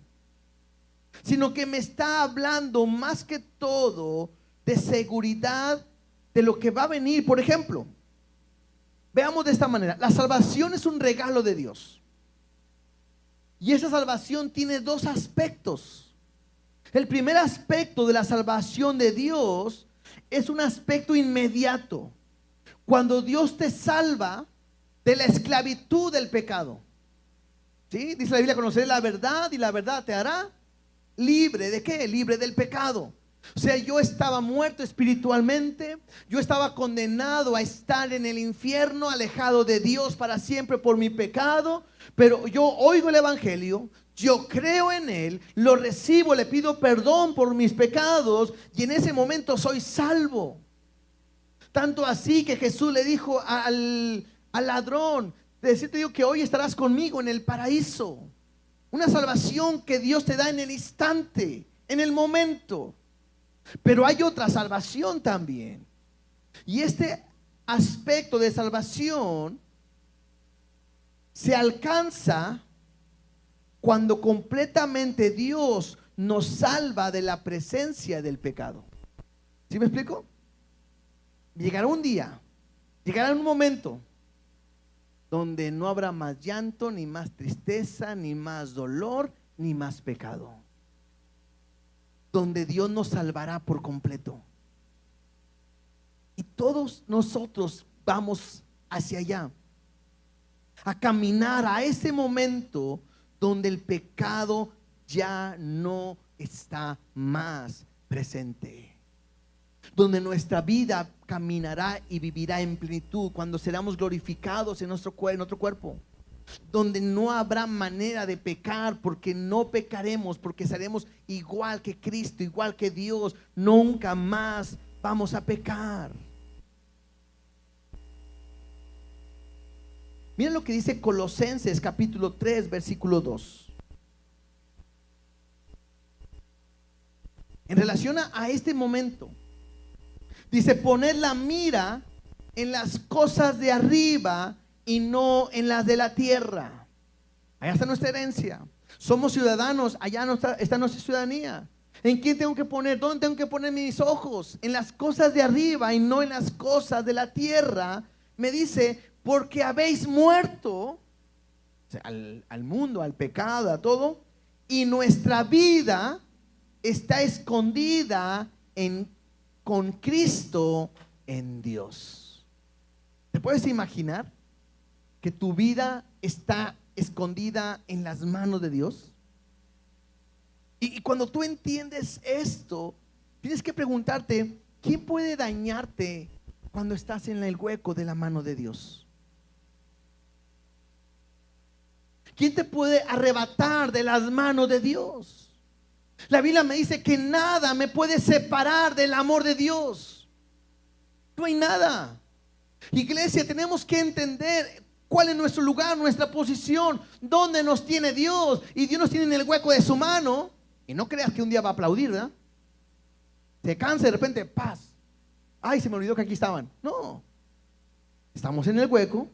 sino que me está hablando más que todo de seguridad de lo que va a venir. Por ejemplo, veamos de esta manera, la salvación es un regalo de Dios. Y esa salvación tiene dos aspectos. El primer aspecto de la salvación de Dios es un aspecto inmediato. Cuando Dios te salva de la esclavitud del pecado. ¿Sí? Dice la Biblia, conoceré la verdad y la verdad te hará libre. ¿De qué? Libre del pecado. O sea, yo estaba muerto espiritualmente, yo estaba condenado a estar en el infierno, alejado de Dios para siempre por mi pecado, pero yo oigo el evangelio, yo creo en Él, lo recibo, le pido perdón por mis pecados y en ese momento soy salvo. Tanto así que Jesús le dijo al ladrón, decirte yo que hoy estarás conmigo en el paraíso. Una salvación que Dios te da en el instante, en el momento. Pero hay otra salvación también. Y este aspecto de salvación se alcanza cuando completamente Dios nos salva de la presencia del pecado. ¿Sí me explico? Llegará un día, llegará un momento donde no habrá más llanto, ni más tristeza, ni más dolor, ni más pecado. Donde Dios nos salvará por completo. Y todos nosotros vamos hacia allá, a caminar a ese momento donde el pecado ya no está más presente, donde nuestra vida caminará y vivirá en plenitud, cuando seremos glorificados en otro cuerpo, donde no habrá manera de pecar, porque no pecaremos, porque seremos igual que Cristo, igual que Dios. Nunca más vamos a pecar. Miren lo que dice Colosenses capítulo 3 versículo 2. En relación a este momento, dice: poned la mira en las cosas de arriba y no en las de la tierra. Allá está nuestra herencia. Somos ciudadanos, allá está nuestra ciudadanía. ¿En quién tengo que poner? ¿Dónde tengo que poner mis ojos? En las cosas de arriba y no en las cosas de la tierra. Me dice: porque habéis muerto, o sea, al mundo, al pecado, a todo, y nuestra vida está escondida con Cristo en Dios. ¿Te puedes imaginar que tu vida está escondida en las manos de Dios? Y cuando tú entiendes esto, tienes que preguntarte: ¿quién puede dañarte cuando estás en el hueco de la mano de Dios? ¿Quién te puede arrebatar de las manos de Dios? La Biblia me dice que nada me puede separar del amor de Dios. No hay nada. Iglesia, tenemos que entender cuál es nuestro lugar, nuestra posición, dónde nos tiene Dios. Y Dios nos tiene en el hueco de su mano. Y no creas que un día va a aplaudir, ¿verdad? Se cansa de repente, paz. Ay, se me olvidó que aquí estaban. No. Estamos en el hueco.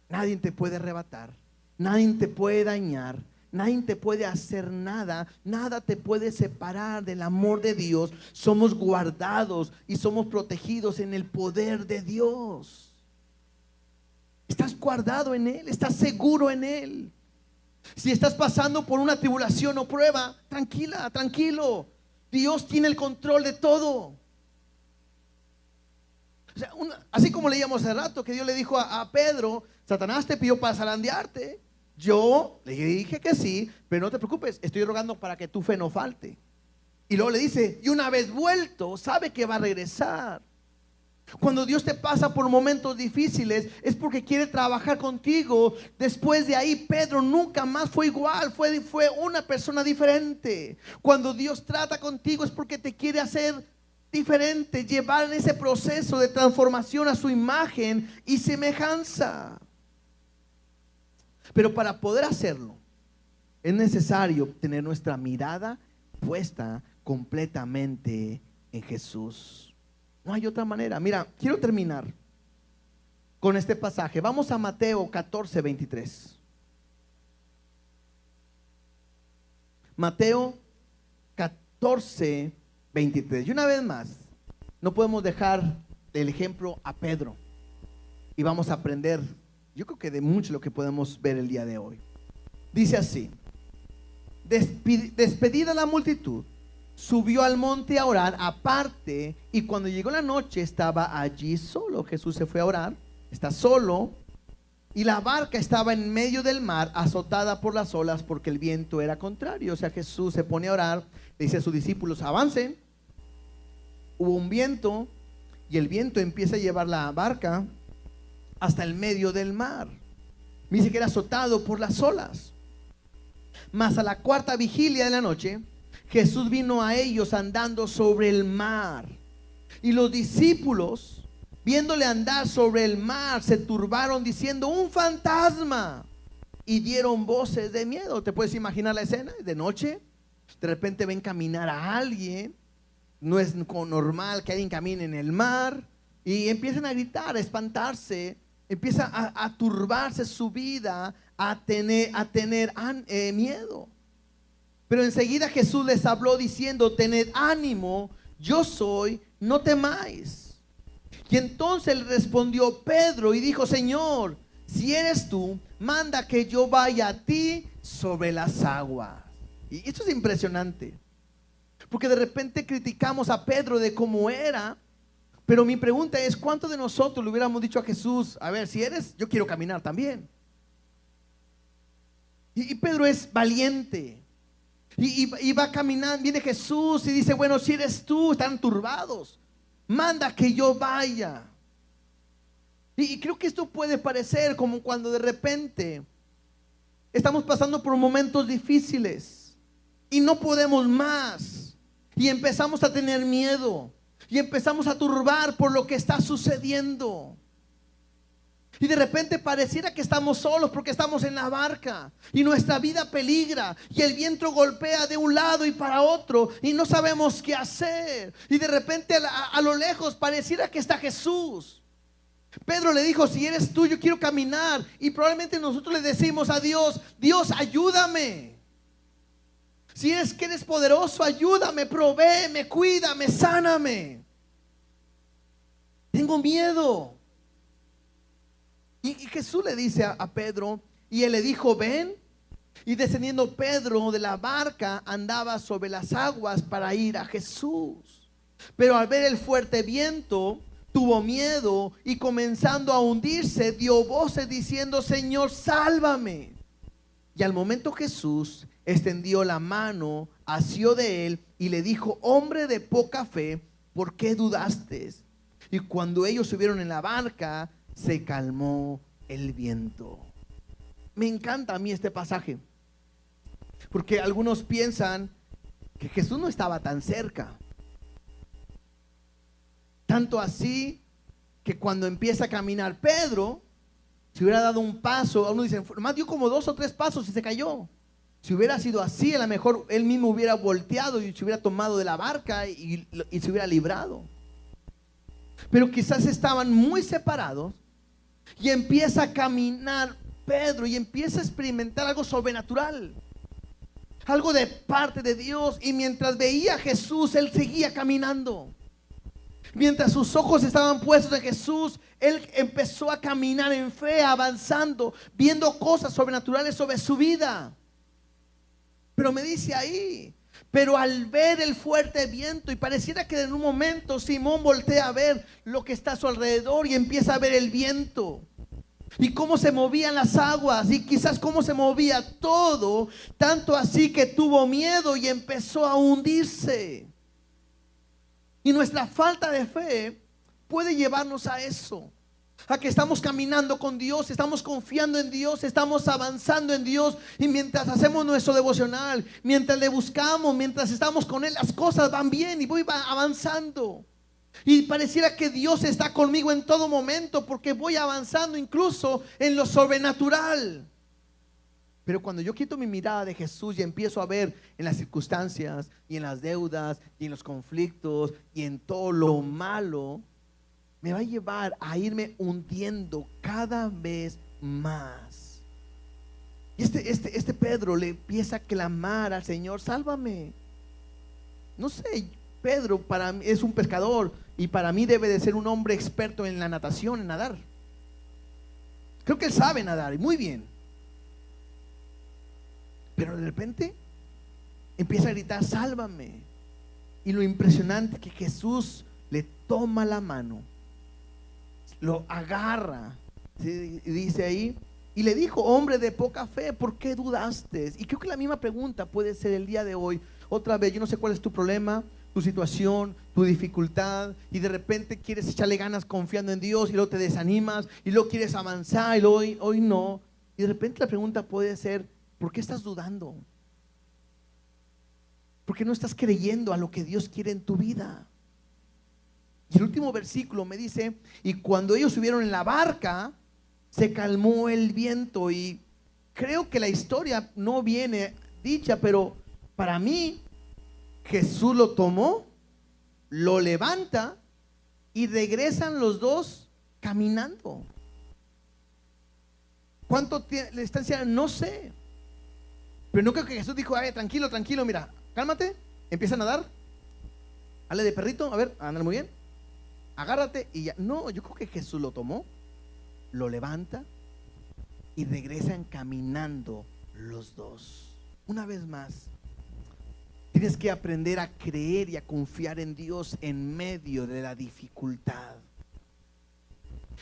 Nadie te puede arrebatar. Nadie te puede dañar. Nadie te puede hacer nada. Nada te puede separar del amor de Dios. Somos guardados y somos protegidos en el poder de Dios. Estás guardado en Él. Estás seguro en Él. Si estás pasando por una tribulación o prueba, tranquila, tranquilo. Dios tiene el control de todo. O sea, así como leíamos hace rato que Dios le dijo a Pedro: Satanás te pidió para zarandearte. Yo le dije que sí, pero no te preocupes, estoy rogando para que tu fe no falte. Y luego le dice: y una vez vuelto, sabe que va a regresar. Cuando Dios te pasa por momentos difíciles, es porque quiere trabajar contigo. Después de ahí, Pedro nunca más fue igual, fue una persona diferente. Cuando Dios trata contigo es porque te quiere hacer diferente, llevar en ese proceso de transformación a su imagen y semejanza. Pero para poder hacerlo, es necesario tener nuestra mirada puesta completamente en Jesús. No hay otra manera. Mira, quiero terminar con este pasaje. Vamos a Mateo 14, 23. Mateo 14, 23. Y una vez más, no podemos dejar el ejemplo a Pedro. Y vamos a aprender, yo creo que de mucho lo que podemos ver el día de hoy. Dice así: despedida la multitud, subió al monte a orar aparte, y cuando llegó la noche estaba allí solo. Jesús se fue a orar, está solo, y la barca estaba en medio del mar, azotada por las olas porque el viento era contrario. O sea, Jesús se pone a orar, le dice a sus discípulos: avancen. Hubo un viento y el viento empieza a llevar la barca hasta el medio del mar. Me dice que era azotado por las olas. Mas a la cuarta vigilia de la noche, Jesús vino a ellos andando sobre el mar. Y los discípulos, viéndole andar sobre el mar, se turbaron diciendo: un fantasma. Y dieron voces de miedo. ¿Te puedes imaginar la escena? De noche, de repente ven caminar a alguien. No es normal que alguien camine en el mar. Y empiezan a gritar, a espantarse. Empieza a turbarse su vida, a tener miedo. Pero enseguida Jesús les habló diciendo: tened ánimo, yo soy, no temáis. Y entonces le respondió Pedro y dijo: Señor, si eres tú, manda que yo vaya a ti sobre las aguas. Y esto es impresionante, porque de repente criticamos a Pedro de cómo era. Pero mi pregunta es: ¿cuántos de nosotros le hubiéramos dicho a Jesús: a ver, si eres, yo quiero caminar también? Y Pedro es valiente. Y va caminando, viene Jesús y dice: bueno, si eres tú, están turbados, manda que yo vaya. Y creo que esto puede parecer como cuando de repente estamos pasando por momentos difíciles y no podemos más, y empezamos a tener miedo y empezamos a turbar por lo que está sucediendo. Y de repente pareciera que estamos solos porque estamos en la barca y nuestra vida peligra y el viento golpea de un lado y para otro y no sabemos qué hacer. Y de repente a lo lejos pareciera que está Jesús. Pedro le dijo: si eres tú, yo quiero caminar. Y probablemente nosotros le decimos a Dios: Dios, ayúdame. Si es que eres poderoso, ayúdame, provéeme, cuídame, sáname. Tengo miedo. Y Jesús le dice a Pedro, y él le dijo: ven. Y descendiendo Pedro de la barca, andaba sobre las aguas para ir a Jesús. Pero al ver el fuerte viento, tuvo miedo y comenzando a hundirse, dio voces diciendo: Señor, sálvame. Y al momento Jesús extendió la mano, asió de él y le dijo: hombre de poca fe, ¿por qué dudaste? Y cuando ellos subieron en la barca, se calmó el viento. Me encanta a mí este pasaje, porque algunos piensan que Jesús no estaba tan cerca. Tanto así que cuando empieza a caminar Pedro, si hubiera dado un paso, algunos dicen, más dio como 2 o 3 pasos y se cayó. Si hubiera sido así, a lo mejor él mismo hubiera volteado y se hubiera tomado de la barca y se hubiera librado. Pero quizás estaban muy separados y empieza a caminar Pedro y empieza a experimentar algo sobrenatural, algo de parte de Dios. Y mientras veía a Jesús, él seguía caminando. Mientras sus ojos estaban puestos en Jesús, él empezó a caminar en fe, avanzando, viendo cosas sobrenaturales sobre su vida. Pero me dice ahí: pero al ver el fuerte viento, y pareciera que en un momento Simón voltea a ver lo que está a su alrededor y empieza a ver el viento y cómo se movían las aguas y quizás cómo se movía todo, tanto así que tuvo miedo y empezó a hundirse. Y nuestra falta de fe puede llevarnos a eso, a que estamos caminando con Dios, estamos confiando en Dios, estamos avanzando en Dios, y mientras hacemos nuestro devocional, mientras le buscamos, mientras estamos con Él, las cosas van bien y voy avanzando. Y pareciera que Dios está conmigo en todo momento porque voy avanzando incluso en lo sobrenatural. Pero cuando yo quito mi mirada de Jesús y empiezo a ver en las circunstancias y en las deudas y en los conflictos y en todo lo malo, me va a llevar a irme hundiendo cada vez más. Y este Pedro le empieza a clamar al Señor: sálvame. No sé, Pedro para mí es un pescador y para mí debe de ser un hombre experto en la natación, en nadar. Creo que él sabe nadar y muy bien. Pero de repente empieza a gritar: sálvame. Y lo impresionante es que Jesús le toma la mano, lo agarra, ¿sí? Y dice ahí, y le dijo: hombre de poca fe, ¿por qué dudaste? Y creo que la misma pregunta puede ser el día de hoy. Otra vez, yo no sé cuál es tu problema, tu situación, tu dificultad, y de repente quieres echarle ganas confiando en Dios y luego te desanimas y luego quieres avanzar y luego hoy no. Y de repente la pregunta puede ser: ¿por qué estás dudando? ¿Por qué no estás creyendo a lo que Dios quiere en tu vida? Y el último versículo me dice: y cuando ellos subieron en la barca, se calmó el viento. Y creo que la historia no viene dicha, pero para mí Jesús lo tomó, lo levanta y regresan los dos caminando. ¿Cuánto la distancia? No sé. Pero no creo que Jesús dijo, ay, tranquilo, tranquilo, mira, cálmate, empieza a nadar, hale de perrito, a ver, ándale muy bien, agárrate y ya. No, yo creo que Jesús lo tomó, lo levanta y regresan caminando los dos. Una vez más, tienes que aprender a creer y a confiar en Dios en medio de la dificultad.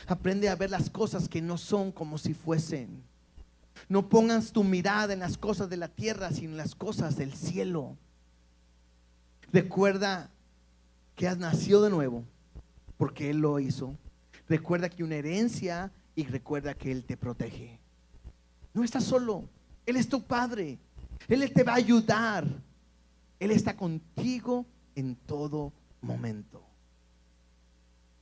Aprende a ver las cosas que no son como si fuesen. No pongas tu mirada en las cosas de la tierra, sino en las cosas del cielo. Recuerda que has nacido de nuevo, porque Él lo hizo. Recuerda que hay una herencia y recuerda que Él te protege. No estás solo, Él es tu Padre. Él te va a ayudar. Él está contigo en todo momento.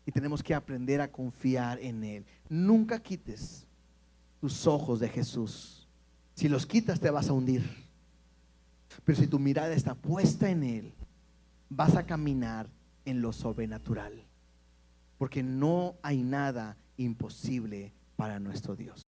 Y tenemos que aprender a confiar en Él. Nunca quites tus ojos de Jesús. Si los quitas te vas a hundir. Pero si tu mirada está puesta en Él, vas a caminar en lo sobrenatural. Porque no hay nada imposible para nuestro Dios.